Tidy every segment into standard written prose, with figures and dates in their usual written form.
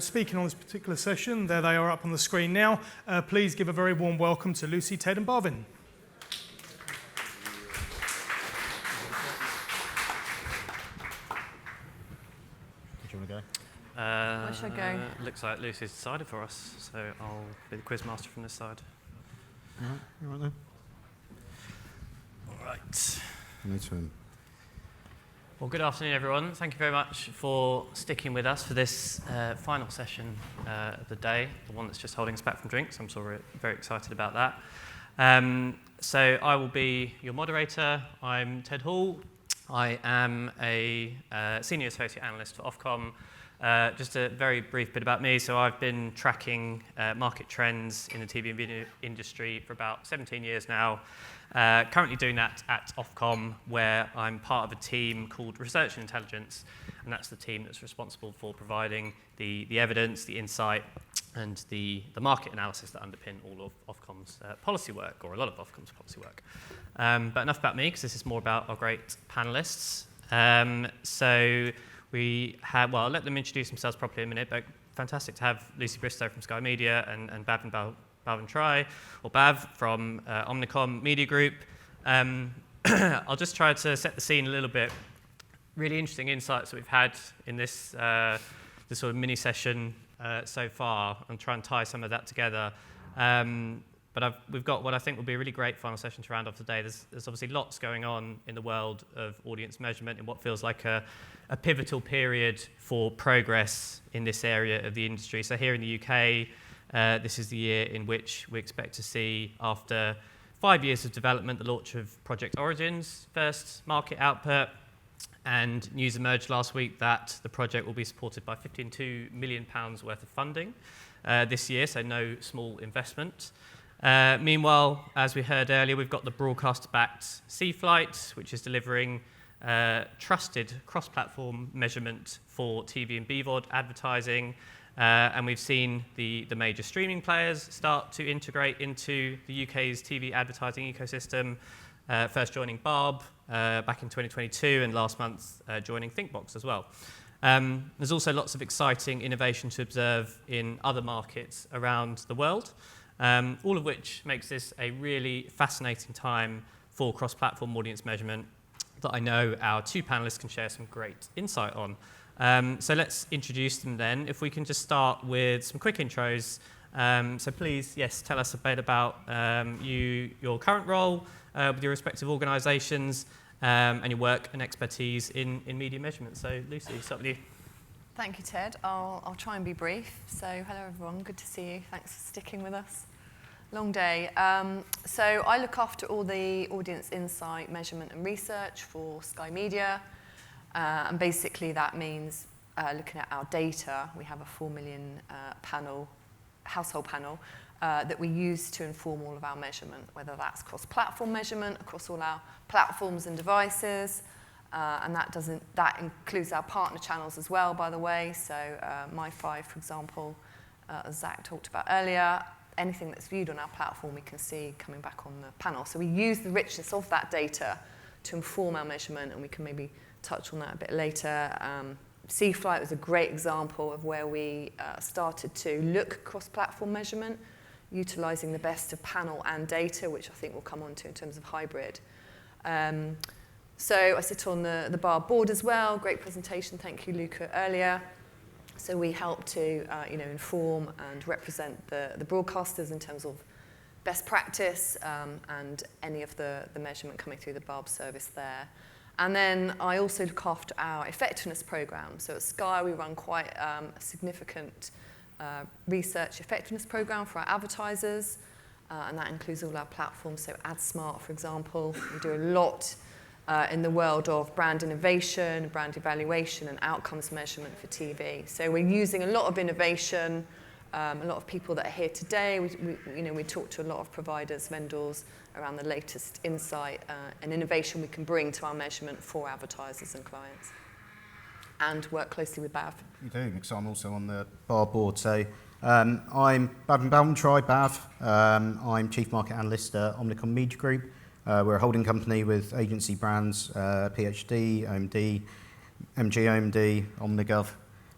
speaking on this particular session. There they are up on the screen now. Please give a very warm welcome to Lucy, Ted and Bhavin. Do you want to go? Where should I go? Looks like Lucy's decided for us, so I'll be the quiz master from this side. All right then. All right. No turn. Well, good afternoon, everyone. Thank you very much for sticking with us for this final session of the day, the one that's just holding us back from drinks. I'm sure we're very excited about that. So I will be your moderator. I'm Ted Hall. I am a senior associate analyst for Ofcom. Just a very brief bit about me. So I've been tracking market trends in the TV and video industry for about 17 years now. Currently doing that at Ofcom, where I'm part of a team called Research and Intelligence, and that's the team that's responsible for providing the evidence, the insight, and the market analysis that underpin all of Ofcom's policy work, or a lot of Ofcom's policy work. But enough about me, because this is more about our great panelists. So we have, well, I'll let them introduce themselves properly in a minute, but fantastic to have Lucy Bristowe from Sky Media and Bhavin Balvantrai, or Bav, from Omnicom Media Group. I'll just try to set the scene a little bit. Really interesting insights that we've had in this sort of mini session so far, and try and tie some of that together. But we've got what I think will be a really great final session to round off today. There's obviously lots going on in the world of audience measurement in what feels like a pivotal period for progress in this area of the industry. So here in the UK, this is the year in which we expect to see, after 5 years of development, the launch of Project Origin's first market output. And news emerged last week that the project will be supported by £52 million worth of funding this year, so no small investment. Meanwhile, as we heard earlier, we've got the broadcaster-backed C-Flight, which is delivering trusted cross-platform measurement for TV and BVOD advertising. And we've seen the major streaming players start to integrate into the UK's TV advertising ecosystem, first joining Barb back in 2022, and last month joining Thinkbox as well. There's also lots of exciting innovation to observe in other markets around the world, all of which makes this a really fascinating time for cross-platform audience measurement that I know our two panelists can share some great insight on. So let's introduce them then. If we can just start with some quick intros. So please, yes, tell us a bit about your current role with your respective organisations, and your work and expertise in media measurement. So Lucy, start with you. Thank you, Ted. I'll try and be brief. So hello, everyone. Good to see you. Thanks for sticking with us. Long day. So I look after all the audience insight, measurement and research for Sky Media. And basically that means looking at our data. We have a 4 million household panel that we use to inform all of our measurement, whether that's cross-platform measurement across all our platforms and devices. And that includes our partner channels as well, by the way. So My5, for example, as Zach talked about earlier, anything that's viewed on our platform we can see coming back on the panel. So we use the richness of that data to inform our measurement, and we can maybe touch on that a bit later. C-Flight was a great example of where we started to look at cross-platform measurement, utilising the best of panel and data, which I think we'll come on to in terms of hybrid. So I sit on the BAR board as well. Great presentation, thank you, Luca, earlier. So we help to inform and represent the broadcasters in terms of best practice and any of the measurement coming through the BARB service there. And then I also look after our effectiveness program. So at Sky, we run quite a significant research effectiveness program for our advertisers, and that includes all our platforms. So AdSmart, for example, we do a lot in the world of brand innovation, brand evaluation, and outcomes measurement for TV. So we're using a lot of innovation, a lot of people that are here today. We talk to a lot of providers, vendors around the latest insight and innovation we can bring to our measurement for advertisers and clients, and work closely with Bav. You do, because I'm also on the BAR board. So I'm Bhavin Balvantrai, Bav. I'm Chief Market Analyst at Omnicom Media Group. We're a holding company with agency brands PhD, OMD, MG OMD, Omnigov,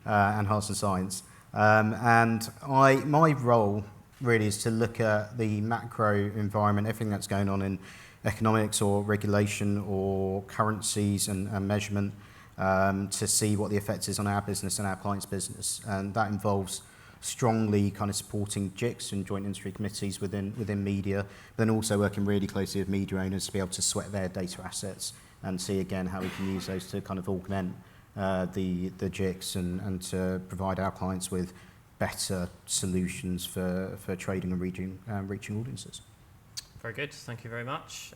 and Hearts and Science. And my role really is to look at the macro environment, everything that's going on in economics or regulation or currencies and measurement, to see what the effect is on our business and our clients' business. And that involves strongly kind of supporting JICs and joint industry committees within media, but then also working really closely with media owners to be able to sweat their data assets and see again how we can use those to kind of augment the JICs and to provide our clients with better solutions for trading and reaching audiences. Very good, thank you very much.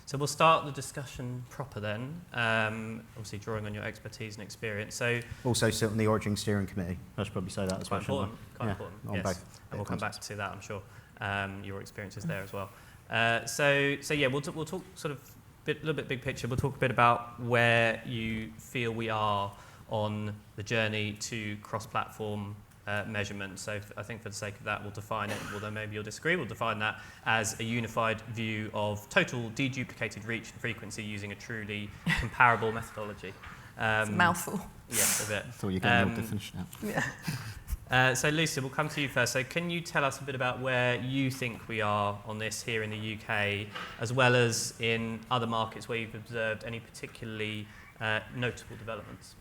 So we'll start the discussion proper then, obviously drawing on your expertise and experience. So also sit on the Origin Steering Committee. I should probably say that as well. Quite important, on yes. both. And we'll come back to that, I'm sure. Your experiences there as well. So yeah, we'll talk sort of a little bit big picture. We'll talk a bit about where you feel we are on the journey to cross-platform measurement. So I think for the sake of that, we'll define it, although maybe you'll disagree, we'll define that as a unified view of total deduplicated reach and frequency using a truly comparable methodology. It's a mouthful. Yes, a bit. I thought you were going to finish now. Yeah. So Lucy, we'll come to you first. So can you tell us a bit about where you think we are on this here in the UK, as well as in other markets where you've observed any particularly notable developments?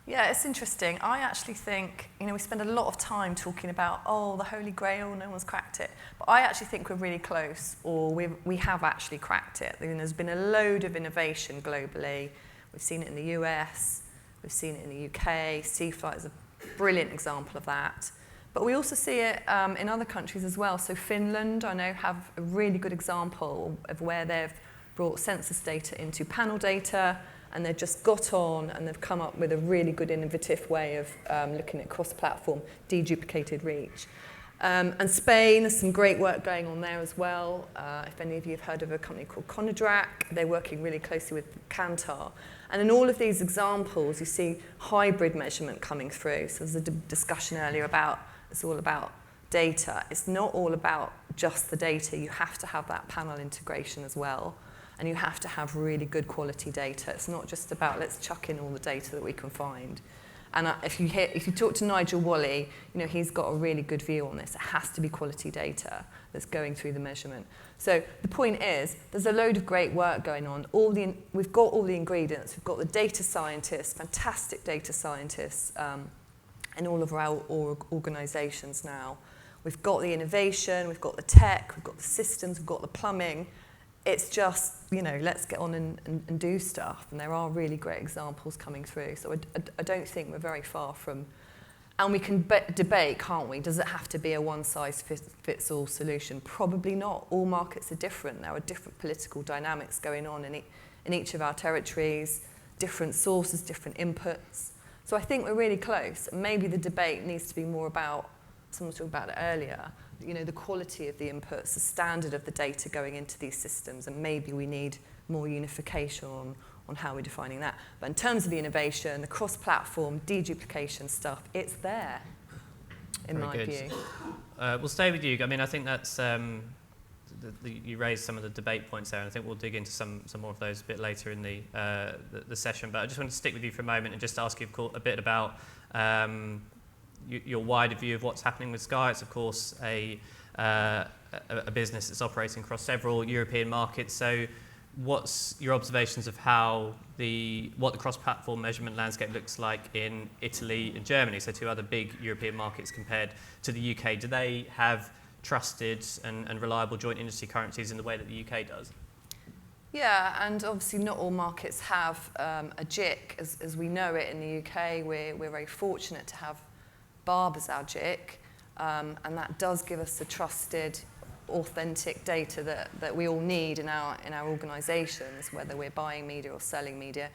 Yeah, it's interesting. I actually think, we spend a lot of time talking about, the Holy Grail, no one's cracked it. But I actually think we're really close, or we have actually cracked it. There's been a load of innovation globally. We've seen it in the US, we've seen it in the UK. Seaflight is a brilliant example of that. But we also see it in other countries as well. So Finland, I know, have a really good example of where they've brought census data into panel data, and they've just got on and they've come up with a really good innovative way of looking at cross-platform deduplicated reach. And Spain, there's some great work going on there as well. If any of you have heard of a company called Conadrac, they're working really closely with Kantar. And in all of these examples, you see hybrid measurement coming through. So there's a discussion earlier about, it's all about data. It's not all about just the data. You have to have that panel integration as well. And you have to have really good quality data. It's not just about let's chuck in all the data that we can find. And if you talk to Nigel Wally, he's got a really good view on this. It has to be quality data that's going through the measurement. So the point is, there's a load of great work going on. We've got all the ingredients. We've got the data scientists, fantastic data scientists, in all of our organisations now. We've got the innovation, we've got the tech, we've got the systems, we've got the plumbing. It's just, let's get on and do stuff. And there are really great examples coming through. So I don't think we're very far from... And we can debate, can't we? Does it have to be a one-size-fits-all solution? Probably not. All markets are different. There are different political dynamics going on in each of our territories, different sources, different inputs. So I think we're really close. Maybe the debate needs to be more about, someone was talking about it earlier, the quality of the inputs, the standard of the data going into these systems, and maybe we need more unification on how we're defining that. But in terms of the innovation, the cross-platform, deduplication stuff, it's there, in my view. We'll stay with you. I mean, I think that's, you raised some of the debate points there, and I think we'll dig into some more of those a bit later in the session. But I just want to stick with you for a moment and just ask you a bit about your wider view of what's happening with Sky. It's, of course, a business that's operating across several European markets. So what's your observations of what the cross-platform measurement landscape looks like in Italy and Germany, so two other big European markets compared to the UK? Do they have trusted and reliable joint industry currencies in the way that the UK does? Yeah, and obviously not all markets have a JIC as we know it in the UK. We're very fortunate to have Barb as our JIC, and that does give us the trusted, authentic data that we all need in our organisations, whether we're buying media or selling media.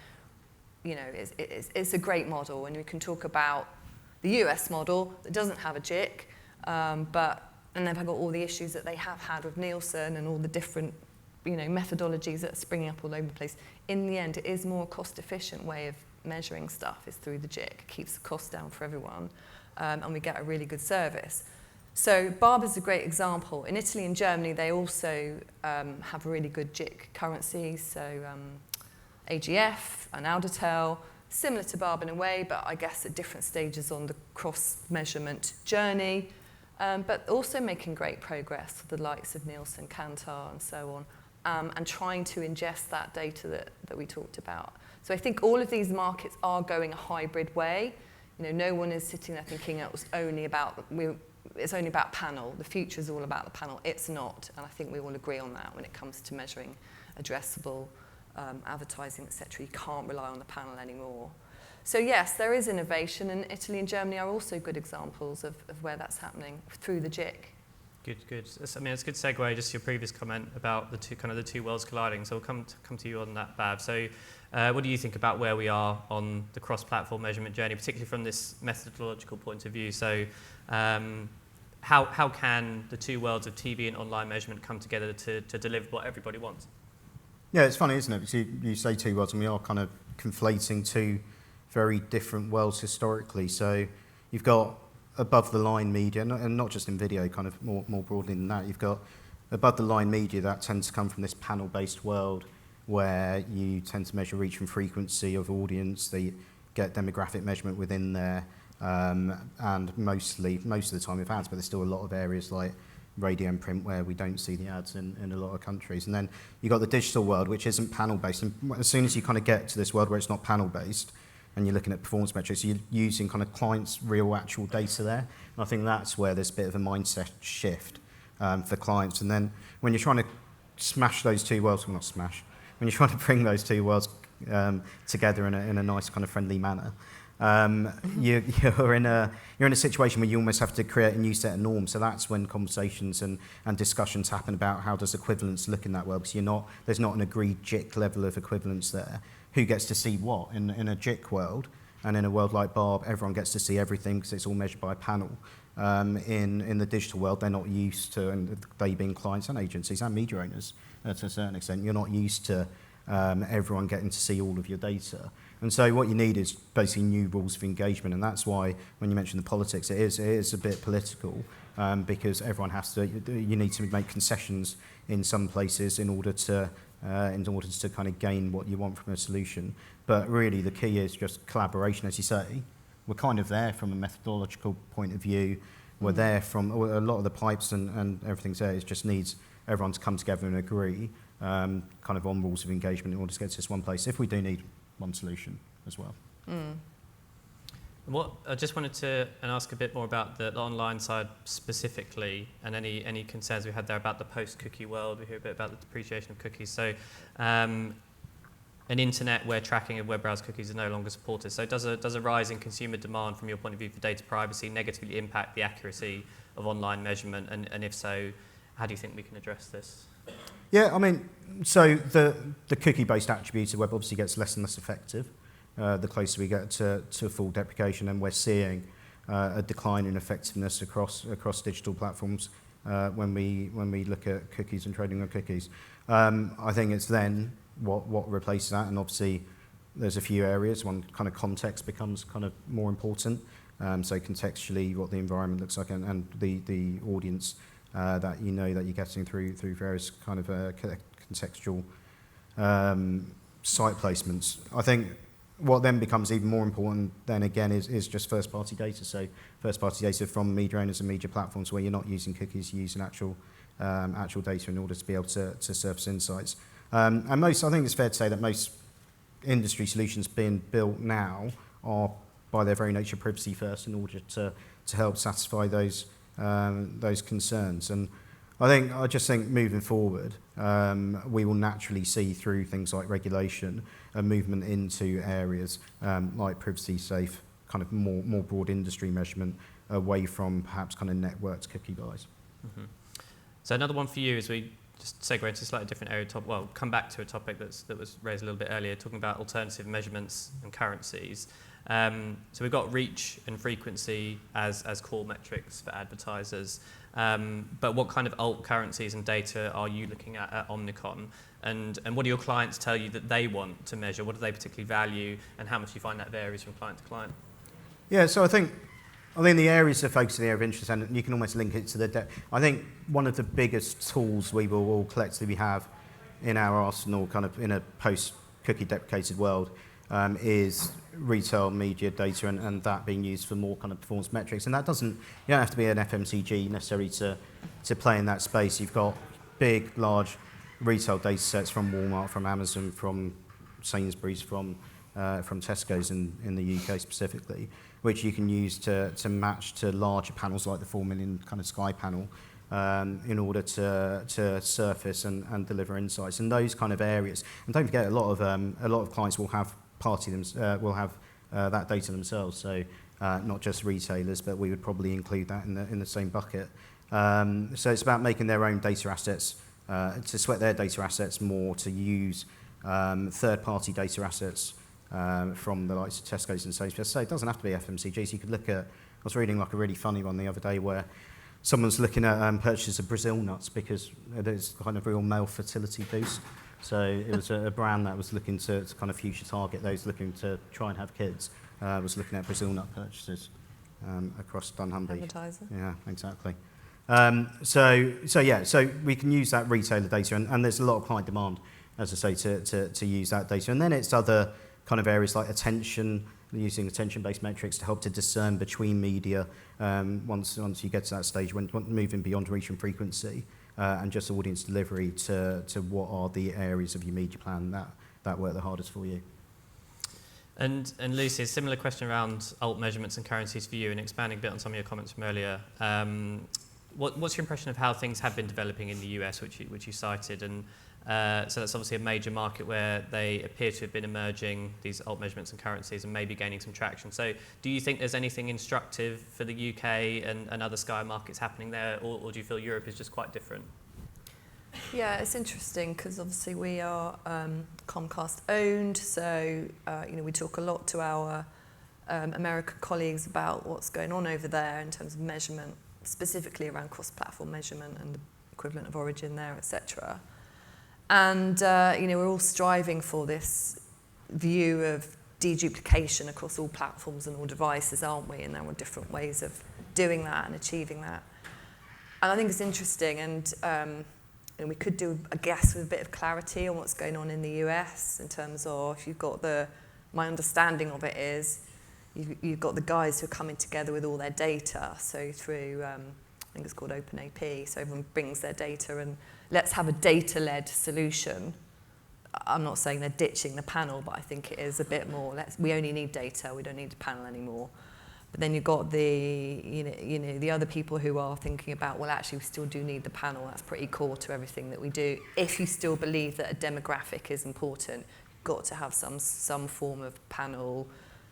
It's a great model, and we can talk about the US model that doesn't have a JIC, and they've got all the issues that they have had with Nielsen and all the different methodologies that are springing up all over the place. In the end, it is more cost-efficient way of measuring stuff is through the JIC. It keeps the cost down for everyone, and we get a really good service. So Barb is a great example. In Italy and Germany, they also have really good JIC currencies, so AGF and Aldatel. similar to Barb in a way, but I guess at different stages on the cross-measurement journey, but also making great progress with the likes of Nielsen, Kantar, and so on, and trying to ingest that data that we talked about. So I think all of these markets are going a hybrid way. You know, no one is sitting there thinking it's only about panel. The future is all about the panel. It's not, and I think we all agree on that when it comes to measuring addressable advertising, etc. You can't rely on the panel anymore. So yes, there is innovation, and Italy and Germany are also good examples of where that's happening through the JIC. Good. I mean, it's a good segue just to your previous comment about the two worlds colliding. So we'll come to you on that, Bav. So what do you think about where we are on the cross-platform measurement journey, particularly from this methodological point of view? So how can the two worlds of TV and online measurement come together to deliver what everybody wants? Yeah, it's funny, isn't it? Because you say two worlds, and we are kind of conflating two very different worlds historically. So you've got above-the-line media, and not just in video, kind of more broadly than that. You've got above-the-line media that tends to come from this panel-based world where you tend to measure reach and frequency of audience. They get demographic measurement within there, and most of the time with ads, but there's still a lot of areas like radio and print where we don't see the ads in a lot of countries. And then you've got the digital world, which isn't panel-based. And as soon as you kind of get to this world where it's not panel-based, and you're looking at performance metrics, you're using kind of clients' real actual data there. And I think that's where there's a bit of a mindset shift for clients. And then when you're trying to smash those two worlds, well, not smash, when you're trying to bring those two worlds together in a nice kind of friendly manner, you're in a situation where you almost have to create a new set of norms. So that's when conversations and discussions happen about how does equivalence look in that world, because there's not an agreed JIC level of equivalence there. Who gets to see what in a JIC world, and in a world like Barb, everyone gets to see everything because it's all measured by a panel. In the digital world, they're not used to, and they being clients and agencies and media owners to a certain extent, you're not used to everyone getting to see all of your data. And so what you need is basically new rules of engagement, and that's why when you mention the politics, it is a bit political, because everyone you need to make concessions in some places in order to kind of gain what you want from a solution. But really the key is just collaboration, as you say. We're kind of there from a methodological point of view. We're there from a lot of the pipes and everything's there. It just needs everyone to come together and agree kind of on rules of engagement in order to get to this one place, if we do need one solution as well. What I just wanted to ask a bit more about the online side specifically, and any concerns we had there about the post-cookie world. We hear a bit about the depreciation of cookies. So an internet where tracking of web browser cookies is no longer supported. So does a rise in consumer demand from your point of view for data privacy negatively impact the accuracy of online measurement? And if so, how do you think we can address this? Yeah, I mean, so the cookie-based attributed web obviously gets less and less effective the closer we get to full deprecation, and we're seeing a decline in effectiveness across digital platforms when we look at cookies and trading on cookies. I think it's then what replaces that, and obviously there's a few areas. One, kind of context becomes kind of more important. So contextually, what the environment looks like, and the audience that that you're getting through various kind of contextual site placements. I think what then becomes even more important then again is just first-party data. So first-party data from media owners and media platforms where you're not using cookies, you're using actual data in order to be able to surface insights. And I think it's fair to say that most industry solutions being built now are by their very nature privacy first in order to help satisfy those concerns. And I just think moving forward, we will naturally see through things like regulation a movement into areas like privacy safe, kind of more broad industry measurement away from perhaps kind of networked cookie buys. Mm-hmm. So another one for you as we just segue into a slightly different area, come back to a topic that was raised a little bit earlier, talking about alternative measurements and currencies. So we've got reach and frequency as core metrics for advertisers. But what kind of alt currencies and data are you looking at Omnicom? And what do your clients tell you that they want to measure? What do they particularly value, and how much do you find that varies from client to client? Yeah, so I think the areas of focus in the area of interest, and you can almost link it to the I think one of the biggest tools we will all collectively have in our arsenal, kind of in a post-cookie deprecated world, is retail media data and that being used for more kind of performance metrics. And that doesn't, you don't have to be an FMCG necessarily to play in that space. You've got big, large retail data sets from Walmart, from Amazon, from Sainsbury's, from Tesco's in the UK specifically, which you can use to match to larger panels like the 4 million kind of Sky panel in order to surface and deliver insights. And those kind of areas, and don't forget, a lot of clients will have that data themselves. So not just retailers, but we would probably include that in the same bucket. So it's about making their own data assets, to sweat their data assets more, to use third-party data assets from the likes of Tesco's and Sainsbury's. So it doesn't have to be FMCGs. You could look at, I was reading like a really funny one the other day where someone's looking at purchases of Brazil nuts because there's kind of real male fertility boost. So it was a brand that was looking to kind of future target those looking to try and have kids, was looking at Brazil nut purchases across Dunham. Advertiser. Yeah, exactly. So we can use that retailer data, and there's a lot of client demand, as I say, to use that data. And then it's other kind of areas like attention, using attention-based metrics to help to discern between media once you get to that stage when moving beyond reach and frequency and just audience delivery to what are the areas of your media plan that work the hardest for you. And Lucy, a similar question around alt measurements and currencies for you, and expanding a bit on some of your comments from earlier. What's your impression of how things have been developing in the US, which you cited? And so that's obviously a major market where they appear to have been emerging, these alt measurements and currencies, and maybe gaining some traction. So do you think there's anything instructive for the UK and other Sky markets happening there, or do you feel Europe is just quite different? Yeah, it's interesting because obviously we are Comcast owned, so we talk a lot to our American colleagues about what's going on over there in terms of measurement, specifically around cross-platform measurement and the equivalent of origin there, etc. And we're all striving for this view of deduplication across all platforms and all devices, aren't we? And there are different ways of doing that and achieving that. And I think it's interesting, and we could do, I guess, with a bit of clarity on what's going on in the US in terms of, if you've got my understanding of it is, you've got the guys who are coming together with all their data, so through, I think it's called OpenAP, so everyone brings their data and let's have a data-led solution. I'm not saying they're ditching the panel, but I think it is a bit more, we only need data, we don't need a panel anymore. But then you've got the other people who are thinking about, well, actually, we still do need the panel. That's pretty core to everything that we do. If you still believe that a demographic is important, you've got to have some form of panel,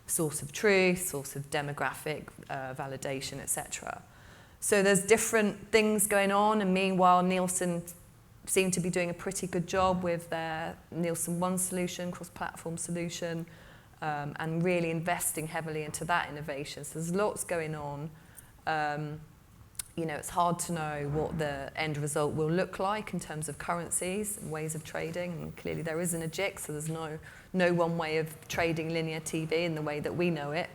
source of truth, source of demographic validation, etc. So there's different things going on, and meanwhile, Nielsen seem to be doing a pretty good job with their Nielsen One solution, cross-platform solution, and really investing heavily into that innovation. So there's lots going on. It's hard to know what the end result will look like in terms of currencies and ways of trading. And clearly there isn't a JIC, so there's no one way of trading linear TV in the way that we know it.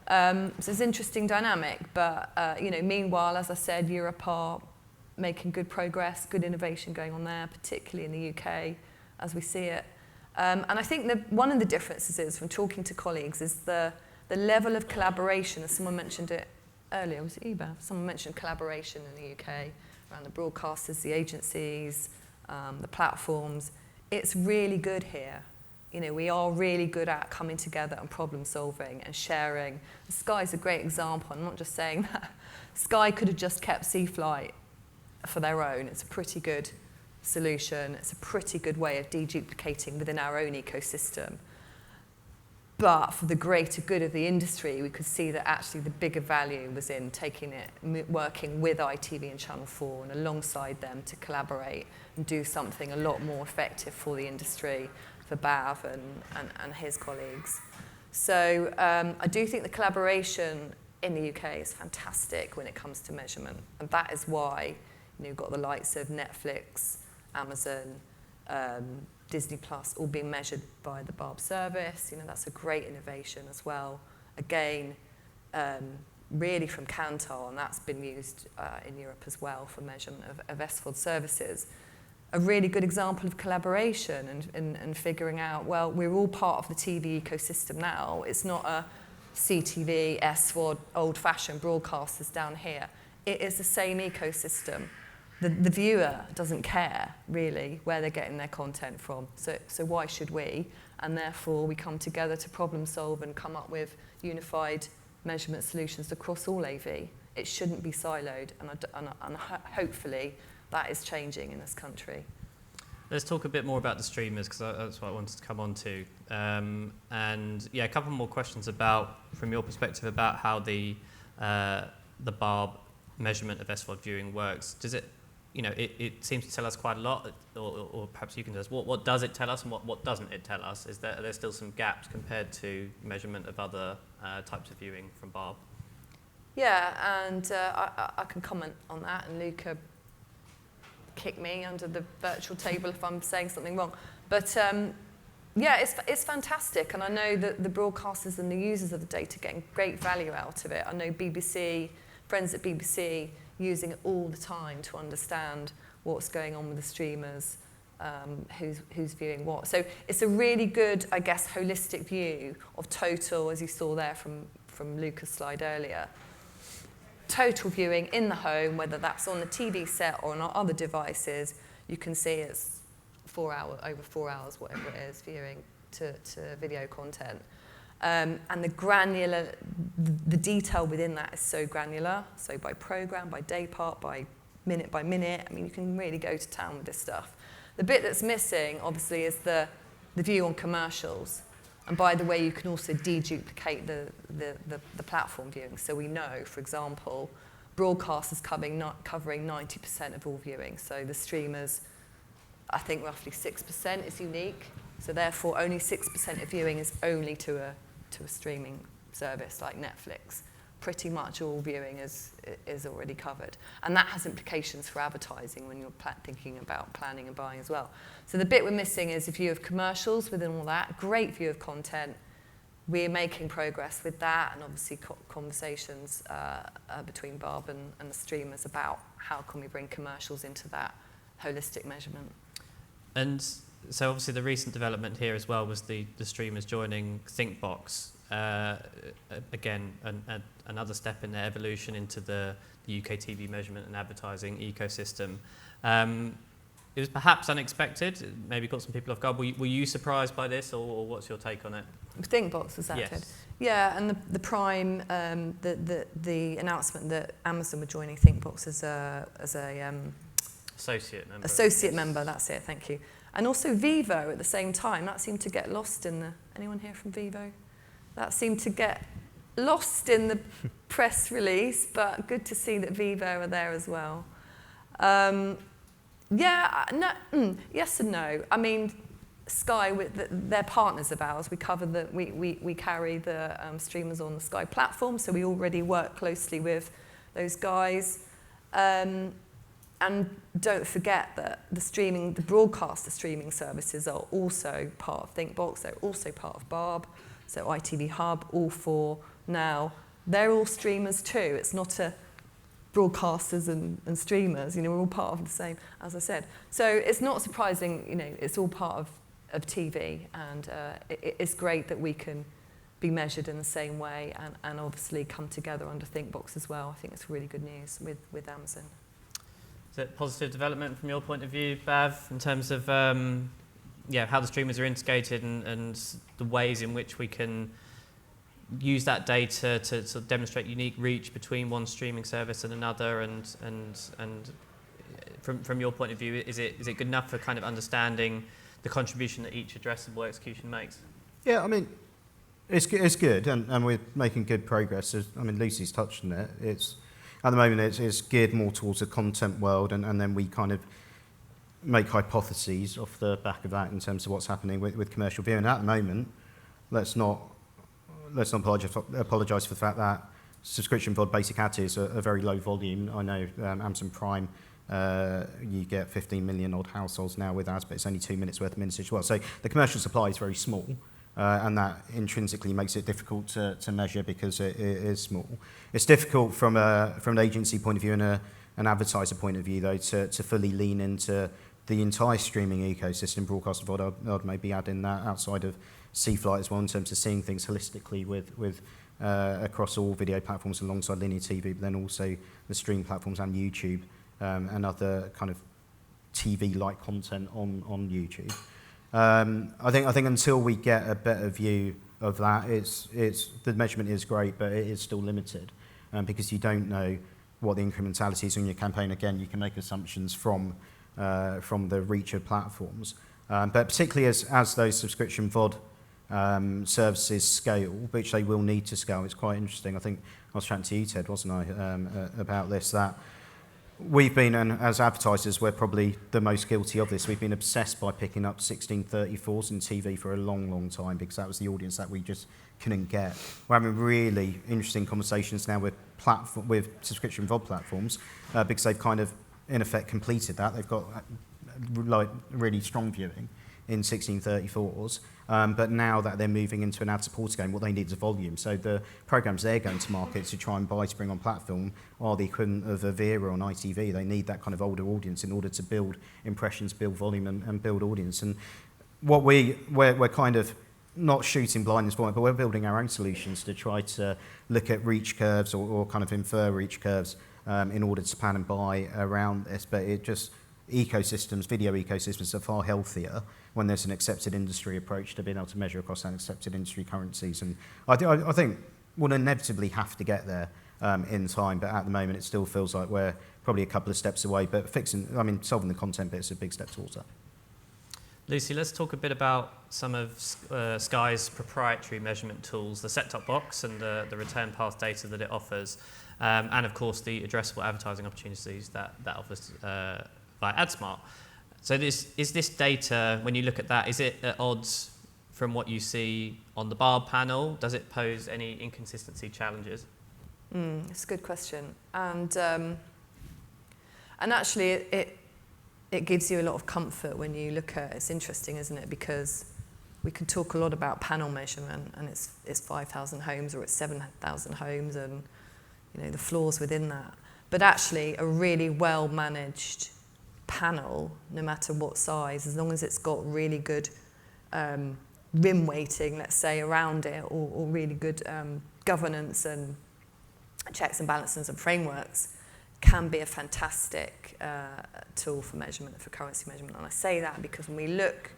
So it's an interesting dynamic. But meanwhile, as I said, Europe are making good progress, good innovation going on there, particularly in the UK, as we see it. And I think that one of the differences is, from talking to colleagues, is the level of collaboration, as someone mentioned it earlier, was it Eva? Someone mentioned collaboration in the UK around the broadcasters, the agencies, the platforms. It's really good here. We are really good at coming together and problem solving and sharing. Sky's a great example. I'm not just saying that. Sky could have just kept C-Flight for their own. It's a pretty good solution. It's a pretty good way of deduplicating within our own ecosystem. But for the greater good of the industry, we could see that actually the bigger value was in taking it, working with ITV and Channel 4 and alongside them to collaborate and do something a lot more effective for the industry, for Bav and his colleagues. So I do think the collaboration in the UK is fantastic when it comes to measurement. And that is why you've got the likes of Netflix, Amazon, Disney Plus, all being measured by the Barb service. That's a great innovation as well. Again, really from Kantar, and that's been used in Europe as well for measurement of SVOD services. a really good example of collaboration and figuring out, well, we're all part of the TV ecosystem now. It's not a CTV, SWOD, old-fashioned broadcasters down here. It is the same ecosystem. The viewer doesn't care, really, where they're getting their content from. So why should we? And therefore, we come together to problem solve and come up with unified measurement solutions across all AV. It shouldn't be siloed, and hopefully that is changing in this country. Let's talk a bit more about the streamers, because that's what I wanted to come on to. And yeah, a couple more questions from your perspective, about how the BARB measurement of SVOD viewing works. Does it, it seems to tell us quite a lot, or perhaps you can tell us, what does it tell us and what doesn't it tell us? Are there still some gaps compared to measurement of other types of viewing from BARB? Yeah, and I can comment on that, and Luca kick me under the virtual table if I'm saying something wrong. But yeah, it's fantastic, and I know that the broadcasters and the users of the data are getting great value out of it. I know BBC, friends at BBC, using it all the time to understand what's going on with the streamers, who's viewing what. So it's a really good, I guess, holistic view of total, as you saw there from Luca's slide earlier. Total viewing in the home, whether that's on the TV set or on our other devices, you can see it's over 4 hours, whatever it is, viewing to video content. And the detail within that is so granular, so by program, by day part, by minute, I mean, you can really go to town with this stuff. The bit that's missing, obviously, is the view on commercials. And by the way, you can also deduplicate the platform viewing. So we know, for example, broadcasters covering 90% of all viewing. So the streamers, I think roughly 6% is unique. So therefore, only 6% of viewing is only to a streaming service like Netflix. Pretty much all viewing is already covered. And that has implications for advertising when you're thinking about planning and buying as well. So the bit we're missing is a view of commercials within all that, great view of content. We're making progress with that, and obviously conversations between BARB and the streamers about how can we bring commercials into that holistic measurement. And so obviously the recent development here as well was the streamers joining ThinkBox. Again, another step in their evolution into the UK TV measurement and advertising ecosystem. It was perhaps unexpected, it maybe got some people off guard. Were you surprised by this, or what's your take on it? ThinkBox was that? Yes. Yeah, and the Prime, the announcement that Amazon were joining ThinkBox as a associate member. Associate member, that's it, thank you. And also Vivo at the same time. That seemed to get lost in the... Anyone here from Vivo? That seemed to get lost in the press release, but good to see that Vivo are there as well. Yes and no. I mean, Sky, they're partners of ours. We carry the streamers on the Sky platform, so we already work closely with those guys. And don't forget that the broadcaster streaming services are also part of ThinkBox. They're also part of BARB. So ITV Hub, All 4 now, they're all streamers too. It's not a broadcasters and streamers. We're all part of the same, as I said. So it's not surprising. It's all part of TV, and it's great that we can be measured in the same way and obviously come together under ThinkBox as well. I think it's really good news with Amazon. Is it positive development from your point of view, Bav, in terms of how the streamers are integrated and the ways in which we can use that data to sort of demonstrate unique reach between one streaming service and another, and from your point of view, is it good enough for kind of understanding the contribution that each addressable execution makes? Yeah, I mean, it's good, and we're making good progress. I mean, Lucy's touched on it. At the moment, it's geared more towards the content world, and then we kind of make hypotheses off the back of that in terms of what's happening with commercial viewing. At the moment, let's not apologise for the fact that subscription VOD basic ad is a very low volume. I know Amazon Prime, you get 15 million odd households now with ads, but it's only 2 minutes worth of minutes as well. So the commercial supply is very small, and that intrinsically makes it difficult to measure because it is small. It's difficult from an agency point of view and an advertiser point of view, though, to fully lean into the entire streaming ecosystem, broadcast VOD, I'd maybe add in that outside of C-Flight as well in terms of seeing things holistically with across all video platforms alongside linear TV, but then also the stream platforms and YouTube and other kind of TV-like content on YouTube. I think until we get a better view of that, the measurement is great, but it is still limited because you don't know what the incrementality is on your campaign. Again, you can make assumptions from the reach of platforms, but particularly as those subscription VOD services scale, which they will need to scale. It's quite interesting. I think I was chatting to you, Ted, wasn't I, about this, that we've been, and as advertisers, we're probably the most guilty of this. We've been obsessed by picking up 1634s in TV for a long, long time because that was the audience that we just couldn't get. We're having really interesting conversations now with subscription VOD platforms because they've kind of, in effect, completed that. They've got like really strong viewing in 1634s, but now that they're moving into an ad-supported game, what they need is volume. So the programs they're going to market to try and buy to bring on platform are the equivalent of a Vera on ITV. They need that kind of older audience in order to build impressions, build volume, and build audience. And what we're kind of not shooting blind at this point, but we're building our own solutions to try to look at reach curves or kind of infer reach curves in order to plan and buy around this. But it just ecosystems, video ecosystems are far healthier when there's an accepted industry approach to being able to measure across accepted industry currencies. And I think we'll inevitably have to get there in time, but at the moment it still feels like we're probably a couple of steps away, but solving the content bit is a big step towards that. Lucy, let's talk a bit about some of Sky's proprietary measurement tools, the set-top box and the return path data that it offers, and of course the addressable advertising opportunities that offers by AdSmart. So is this data, when you look at that, is it at odds from what you see on the bar panel? Does it pose any inconsistency challenges? It's a good question. And actually it gives you a lot of comfort when you look at, it's interesting, isn't it? Because we can talk a lot about panel measurement and it's 5,000 homes or it's 7,000 homes and the flaws within that. But actually a really well managed panel, no matter what size, as long as it's got really good rim weighting, let's say, around it, or really good governance and checks and balances and frameworks, can be a fantastic tool for measurement, for currency measurement. And I say that because when we look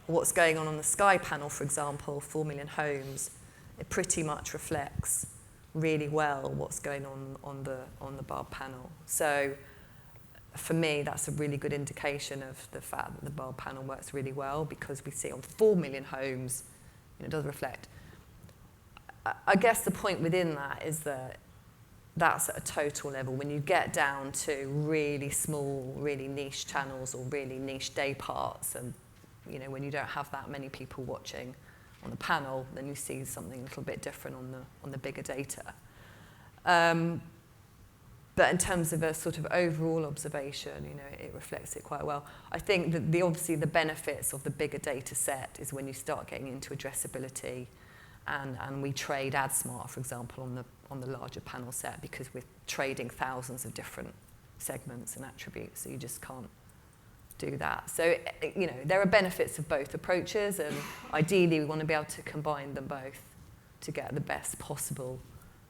at what's going on the Sky panel, for example, 4 million homes, it pretty much reflects really well what's going on the bar panel. So for me, that's a really good indication of the fact that the bar panel works really well because we see on 4 million homes, it does reflect. I guess the point within that is that that's at a total level. When you get down to really small, really niche channels or really niche day parts, and when you don't have that many people watching on the panel, then you see something a little bit different on the bigger data. But in terms of a sort of overall observation, it reflects it quite well. I think that obviously the benefits of the bigger data set is when you start getting into addressability, and we trade AdSmart, for example, on the larger panel set because we're trading thousands of different segments and attributes, so you just can't do that. So there are benefits of both approaches, and ideally we want to be able to combine them both to get the best possible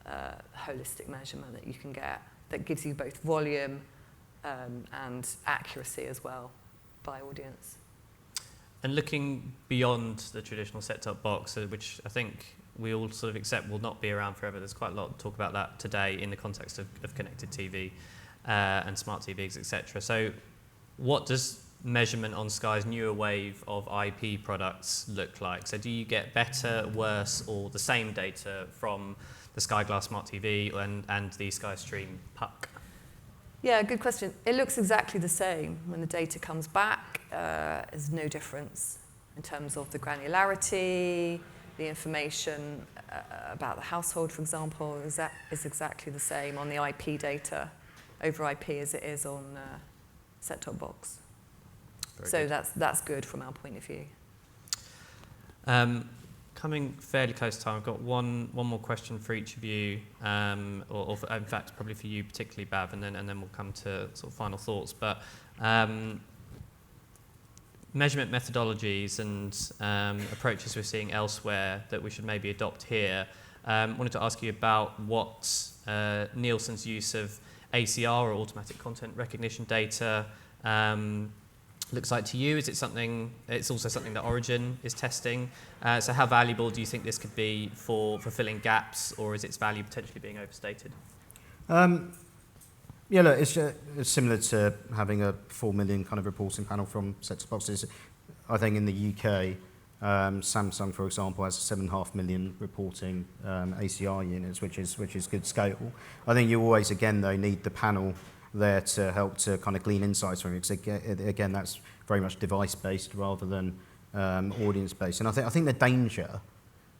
holistic measurement that you can get, that gives you both volume and accuracy as well by audience. And looking beyond the traditional set-top box, which I think we all sort of accept will not be around forever, there's quite a lot to talk about that today in the context of connected TV and smart TVs, etc. So what does measurement on Sky's newer wave of IP products look like? So do you get better, worse, or the same data from the Sky Glass Smart TV and the Sky Stream Puck? Yeah, good question. It looks exactly the same when the data comes back. There's no difference in terms of the granularity, the information about the household, for example, is exactly the same on the IP data over IP as it is on set-top box. So that's good from our point of view. Coming fairly close to time, I've got one more question for each of you, or in fact probably for you particularly, Bav, and then we'll come to sort of final thoughts. But measurement methodologies and approaches we're seeing elsewhere that we should maybe adopt here. Wanted to ask you about what Nielsen's use of ACR, or automatic content recognition data, looks like to you. Is it something? It's also something that Origin is testing. So how valuable do you think this could be for filling gaps, or is its value potentially being overstated? Yeah, look, it's similar to having a 4 million kind of reporting panel from set-top boxes. I think in the UK, Samsung, for example, has 7.5 million reporting ACR units, which is good scale. I think you always, again, though, need the panel there to help to kind of glean insights from it. Because again, that's very much device-based rather than audience-based. And I think the danger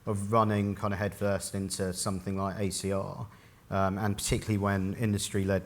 of running kind of headfirst into something like ACR, and particularly when industry-led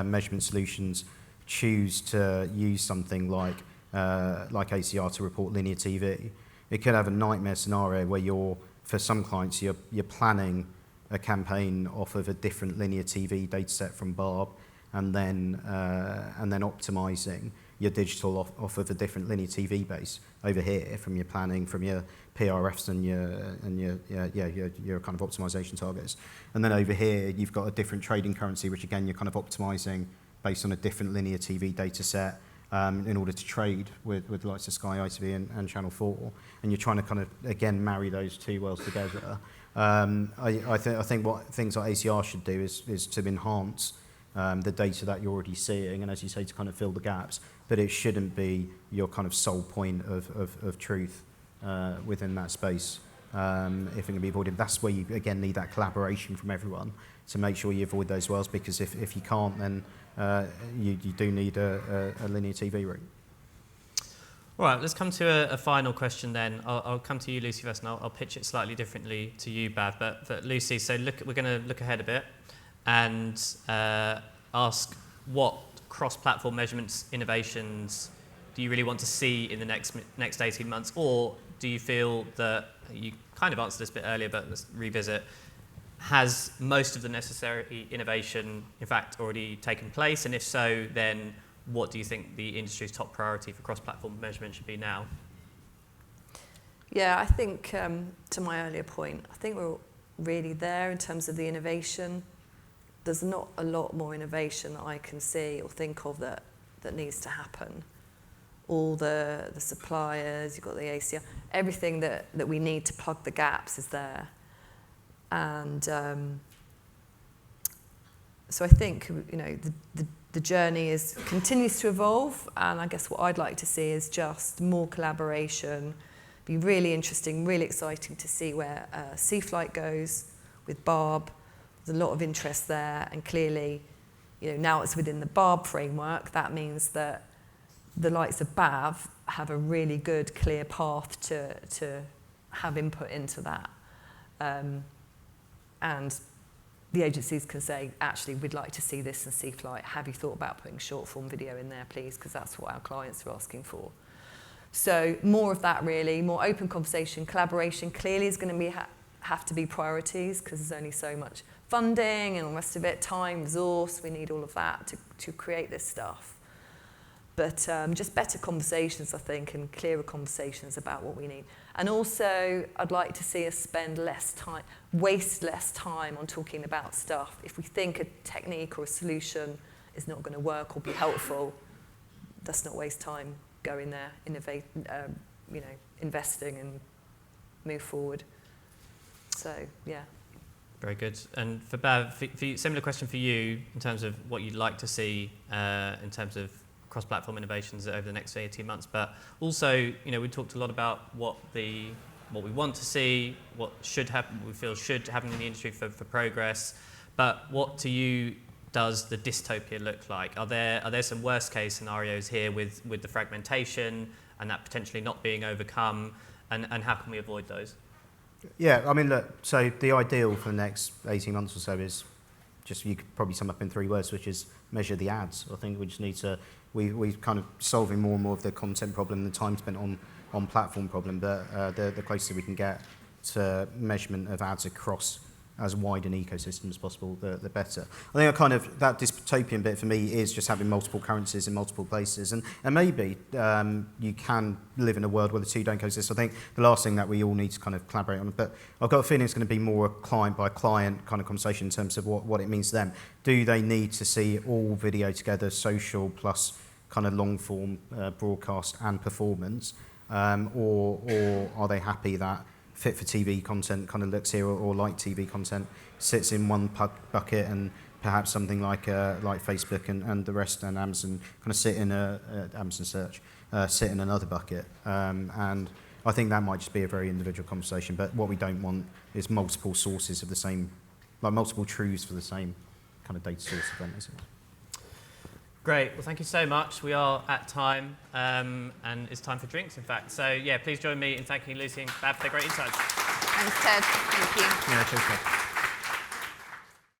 measurement solutions choose to use something like ACR to report linear TV, it could have a nightmare scenario where for some clients, you're planning a campaign off of a different linear TV data set from Barb, and then optimizing your digital off of a different linear TV base over here from your planning, from your PRFs and your kind of optimization targets. And then over here, you've got a different trading currency, which again, you're kind of optimizing based on a different linear TV data set in order to trade with the likes of Sky, ITV and Channel 4. And you're trying to kind of, again, marry those two worlds together. I think what things like ACR should do is to enhance the data that you're already seeing, and as you say, to kind of fill the gaps, but it shouldn't be your kind of sole point of truth within that space if it can be avoided. That's where you, again, need that collaboration from everyone to make sure you avoid those worlds, because if you can't, then you do need a linear TV route. All right, let's come to a final question then. I'll come to you, Lucy, first, and I'll pitch it slightly differently to you, Bav. But Lucy, so we're going to look ahead a bit and ask what cross-platform measurements innovations do you really want to see in the next 18 months, or do you feel that, you kind of answered this a bit earlier, but let's revisit, has most of the necessary innovation, in fact, already taken place? And if so, then what do you think the industry's top priority for cross-platform measurement should be now? Yeah, I think, to my earlier point, I think we're really there in terms of the innovation. There's not a lot more innovation that I can see or think of that needs to happen. All the suppliers, you've got the ACR, everything that we need to plug the gaps is there. And so I think, you know, the journey continues to evolve, and I guess what I'd like to see is just more collaboration. Be really interesting, really exciting to see where C-Flight goes with Barb. There's a lot of interest there, and clearly, you know, now it's within the Barb framework. That means that the likes of BAV have a really good, clear path to have input into that. And the agencies can say, actually, we'd like to see this in C-Flight. Have you thought about putting short-form video in there, please? Because that's what our clients are asking for. So more of that, really, more open conversation, collaboration clearly is going to have to be priorities, because there's only so much funding and all the rest of it, time, resource, we need all of that to create this stuff. But just better conversations, I think, and clearer conversations about what we need. And also, I'd like to see us spend less time, waste less time on talking about stuff. If we think a technique or a solution is not going to work or be helpful, let's not waste time going there, innovate, you know, investing and move forward. So, yeah. Very good. And for Bav, similar question for you in terms of what you'd like to see in terms of cross-platform innovations over the next 18 months, but also, you know, we talked a lot about what we want to see, what should happen, we feel should happen in the industry for progress, but what to you does the dystopia look like? Are there some worst-case scenarios here with the fragmentation and that potentially not being overcome, and how can we avoid those? Yeah, I mean, look, so the ideal for the next 18 months or so is just, you could probably sum up in 3 words, which is measure the ads. I think we just need to, we're kind of solving more and more of the content problem, the time spent on platform problem, but the closer we can get to measurement of ads across as wide an ecosystem as possible, the better. I think that dystopian bit for me is just having multiple currencies in multiple places, and maybe you can live in a world where the two don't coexist. I think the last thing that we all need to kind of collaborate on, but I've got a feeling it's going to be more a client by client kind of conversation in terms of what it means to them. Do they need to see all video together, social plus kind of long form broadcast and performance, or are they happy that fit for TV content kind of looks here, or light TV content sits in one bucket, and perhaps something like Facebook and the rest, and Amazon kind of sit in Amazon Search sit in another bucket, and I think that might just be a very individual conversation. But what we don't want is multiple sources of the same, like multiple truths for the same kind of data source event, isn't it? Great. Well, thank you so much. We are at time, and it's time for drinks, in fact. So, yeah, please join me in thanking Lucy and Bab for their great insights. Thanks, Ted. Thank you. Yeah, cheers, Ted.